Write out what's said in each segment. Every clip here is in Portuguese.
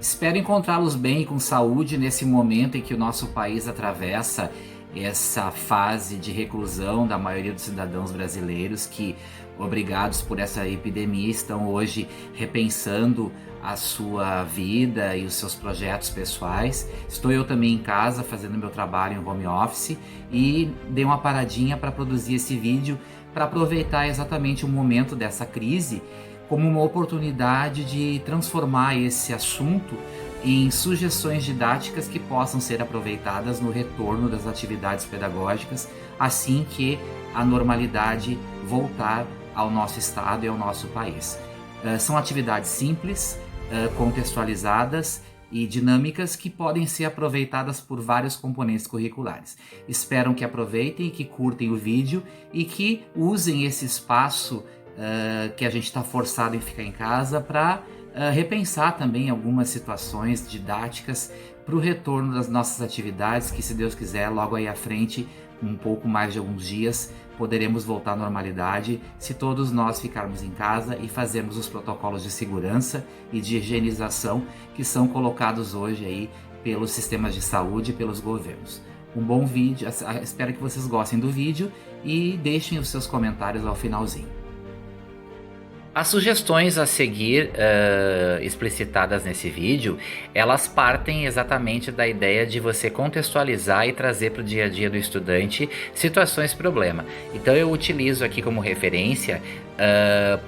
Espero encontrá-los bem e com saúde nesse momento em que o nosso país atravessa essa fase de reclusão da maioria dos cidadãos brasileiros que, obrigados por essa epidemia, estão hoje repensando a sua vida e os seus projetos pessoais. Estou eu também em casa fazendo meu trabalho em home office e dei uma paradinha para produzir esse vídeo para aproveitar exatamente o momento dessa crise como uma oportunidade de transformar esse assunto em sugestões didáticas que possam ser aproveitadas no retorno das atividades pedagógicas assim que a normalidade voltar ao nosso estado e ao nosso país. São atividades simples, contextualizadas e dinâmicas que podem ser aproveitadas por vários componentes curriculares. Espero que aproveitem e que curtem o vídeo e que usem esse espaço que a gente está forçado em ficar em casa para repensar também algumas situações didáticas para o retorno das nossas atividades, que se Deus quiser, logo aí à frente, um pouco mais de alguns dias, poderemos voltar à normalidade se todos nós ficarmos em casa e fazermos os protocolos de segurança e de higienização que são colocados hoje aí pelos sistemas de saúde e pelos governos. Um bom vídeo, espero que vocês gostem do vídeo e deixem os seus comentários ao finalzinho. As sugestões a seguir explicitadas nesse vídeo, elas partem exatamente da ideia de você contextualizar e trazer para o dia a dia do estudante situações problema. Então eu utilizo aqui como referência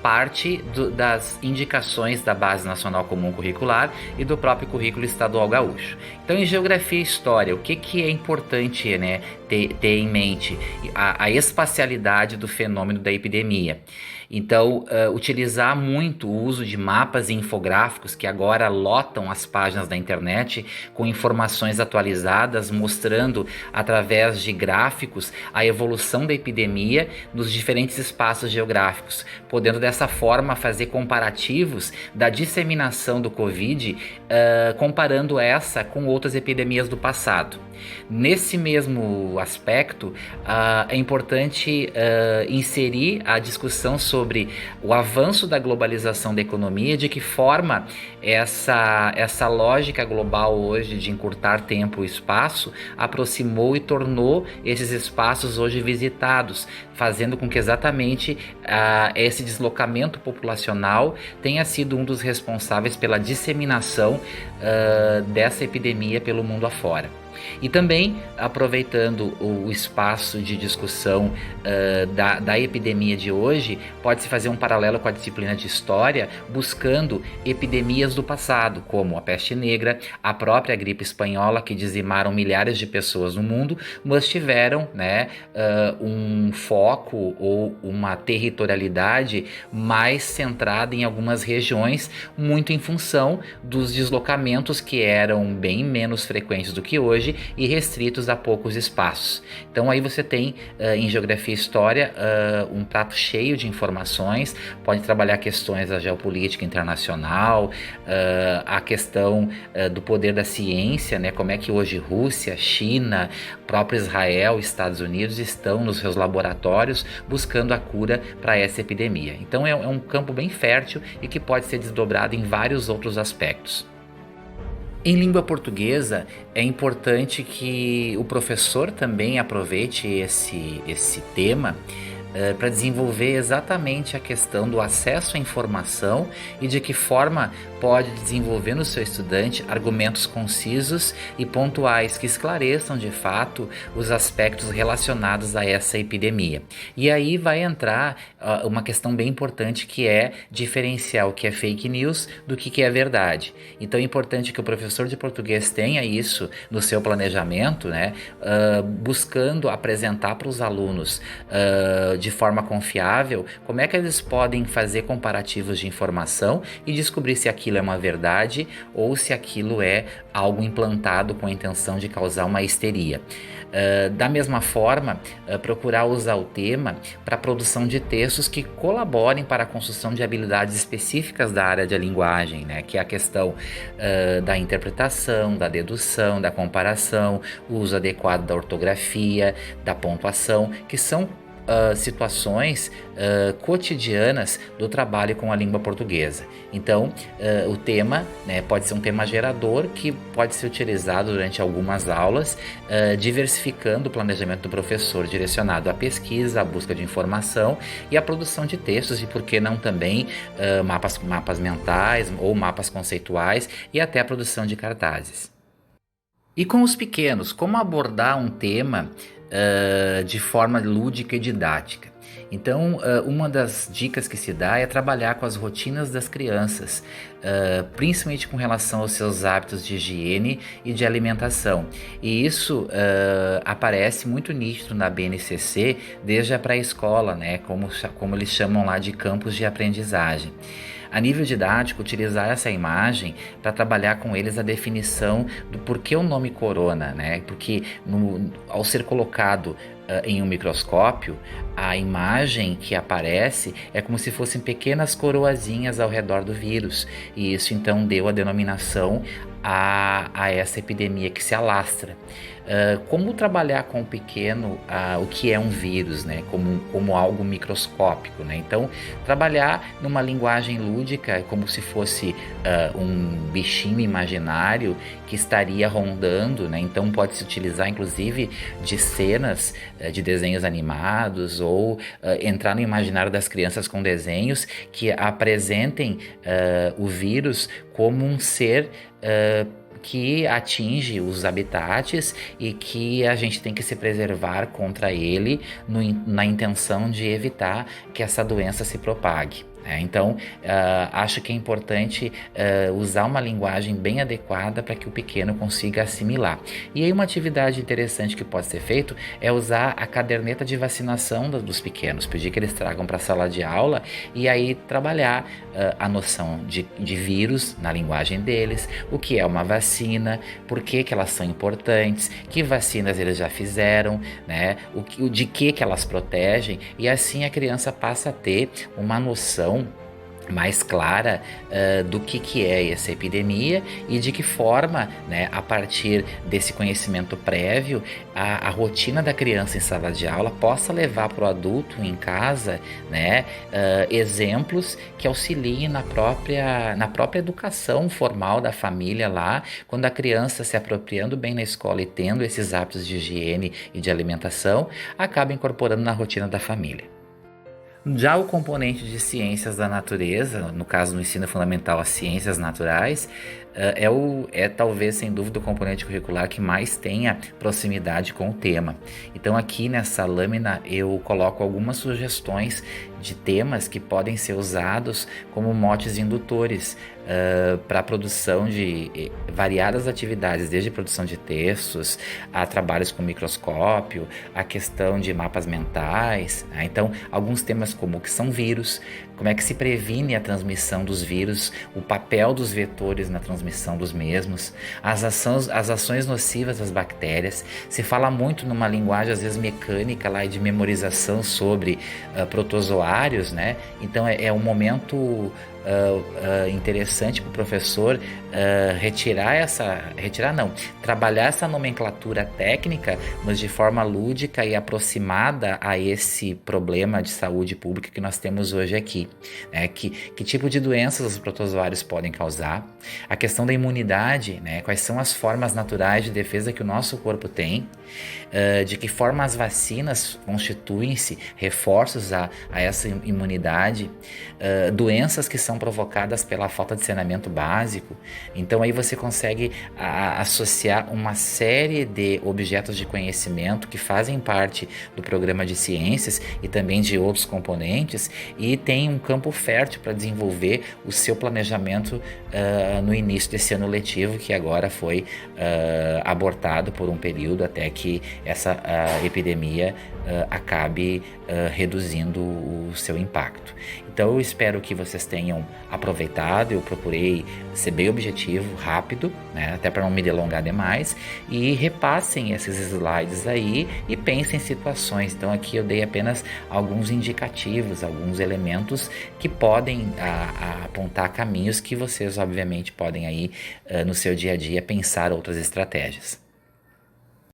parte das indicações da Base Nacional Comum Curricular e do próprio Currículo Estadual Gaúcho. Então em Geografia e História, o que é importante, né, ter em mente? A espacialidade do fenômeno da epidemia. Então, utilizar muito o uso de mapas e infográficos que agora lotam as páginas da internet com informações atualizadas, mostrando através de gráficos a evolução da epidemia nos diferentes espaços geográficos, podendo dessa forma fazer comparativos da disseminação do Covid, comparando essa com outras epidemias do passado. Nesse mesmo aspecto, é importante inserir a discussão sobre o avanço da globalização da economia, de que forma essa lógica global hoje de encurtar tempo e espaço aproximou e tornou esses espaços hoje visitados, fazendo com que exatamente esse deslocamento populacional tenha sido um dos responsáveis pela disseminação dessa epidemia pelo mundo afora. E também, aproveitando o espaço de discussão da epidemia de hoje, pode-se fazer um paralelo com a disciplina de História, buscando epidemias do passado, como a peste negra, a própria gripe espanhola, que dizimaram milhares de pessoas no mundo, mas tiveram, né, um foco ou uma territorialidade mais centrada em algumas regiões, muito em função dos deslocamentos que eram bem menos frequentes do que hoje e restritos a poucos espaços. Então aí você tem em Geografia e História um prato cheio de informações, pode trabalhar questões da geopolítica internacional, a questão do poder da ciência, né? Como é que hoje Rússia, China, próprio Israel, Estados Unidos estão nos seus laboratórios buscando a cura para essa epidemia. Então é um campo bem fértil e que pode ser desdobrado em vários outros aspectos. Em língua portuguesa, é importante que o professor também aproveite esse tema para desenvolver exatamente a questão do acesso à informação e de que forma pode desenvolver no seu estudante argumentos concisos e pontuais que esclareçam de fato os aspectos relacionados a essa epidemia. E aí vai entrar uma questão bem importante, que é diferenciar o que é fake news do que é verdade. Então é importante que o professor de português tenha isso no seu planejamento, né? Buscando apresentar para os alunos de forma confiável como é que eles podem fazer comparativos de informação e descobrir se aquilo é uma verdade ou se aquilo é algo implantado com a intenção de causar uma histeria. Da mesma forma, procurar usar o tema para a produção de textos que colaborem para a construção de habilidades específicas da área de linguagem, né? Que é a questão da interpretação, da dedução, da comparação, o uso adequado da ortografia, da pontuação, que são situações cotidianas do trabalho com a língua portuguesa. Então, o tema, né, pode ser um tema gerador que pode ser utilizado durante algumas aulas, diversificando o planejamento do professor, direcionado à pesquisa, à busca de informação e à produção de textos, e por que não também mapas mentais ou mapas conceituais, e até a produção de cartazes. E com os pequenos, como abordar um tema de forma lúdica e didática? Então, uma das dicas que se dá é trabalhar com as rotinas das crianças, principalmente com relação aos seus hábitos de higiene e de alimentação. E isso aparece muito nítido na BNCC desde a pré-escola, né? Como eles chamam lá de campos de aprendizagem. A nível didático, utilizar essa imagem para trabalhar com eles a definição do porquê o nome corona, né? Porque ao ser colocado em um microscópio, a imagem que aparece é como se fossem pequenas coroazinhas ao redor do vírus, e isso então deu a denominação a essa epidemia que se alastra. Como trabalhar com o pequeno o que é um vírus, né? Como algo microscópico, né? Então, trabalhar numa linguagem lúdica, como se fosse um bichinho imaginário que estaria rondando, né? Então, pode-se utilizar, inclusive, de cenas de desenhos animados, ou entrar no imaginário das crianças com desenhos que apresentem o vírus como um ser que atinge os habitats e que a gente tem que se preservar contra ele na intenção de evitar que essa doença se propague. Então, acho que é importante usar uma linguagem bem adequada para que o pequeno consiga assimilar. E aí, uma atividade interessante que pode ser feito é usar a caderneta de vacinação dos pequenos, pedir que eles tragam para a sala de aula e aí trabalhar a noção de vírus na linguagem deles, o que é uma vacina, por que elas são importantes, que vacinas eles já fizeram, né? De que elas protegem, e assim a criança passa a ter uma noção mais clara do que é essa epidemia e de que forma, né, a partir desse conhecimento prévio, a rotina da criança em sala de aula possa levar para o adulto em casa, né, exemplos que auxiliem na própria educação formal da família lá, quando a criança se apropriando bem na escola e tendo esses hábitos de higiene e de alimentação, acaba incorporando na rotina da família. Já o componente de ciências da natureza, no caso no ensino fundamental as ciências naturais, é talvez sem dúvida o componente curricular que mais tenha proximidade com o tema. Então aqui nessa lâmina eu coloco algumas sugestões de temas que podem ser usados como motes indutores para a produção de variadas atividades, desde produção de textos, a trabalhos com microscópio, a questão de mapas mentais, né? Então, alguns temas como o que são vírus, como é que se previne a transmissão dos vírus, o papel dos vetores na transmissão dos mesmos, as ações nocivas das bactérias. Se fala muito numa linguagem às vezes mecânica lá de memorização sobre protozoários, né? Então é um momento interessante para o professor trabalhar essa nomenclatura técnica, mas de forma lúdica e aproximada a esse problema de saúde pública que nós temos hoje aqui, né? Que tipo de doenças os protozoários podem causar, a questão da imunidade, né? Quais são as formas naturais de defesa que o nosso corpo tem, de que forma as vacinas constituem-se reforços a essa imunidade, doenças que são provocadas pela falta de saneamento básico. Então aí você consegue associar uma série de objetos de conhecimento que fazem parte do programa de ciências e também de outros componentes, e tem um campo fértil para desenvolver o seu planejamento no início desse ano letivo, que agora foi abortado por um período até que essa epidemia acabe reduzindo o seu impacto. Então eu espero que vocês tenham aproveitado. Eu procurei ser bem objetivo, rápido, né, até para não me delongar demais, e repassem esses slides aí e pensem em situações. Então aqui eu dei apenas alguns indicativos, alguns elementos que podem apontar caminhos que vocês obviamente podem aí no seu dia a dia pensar outras estratégias.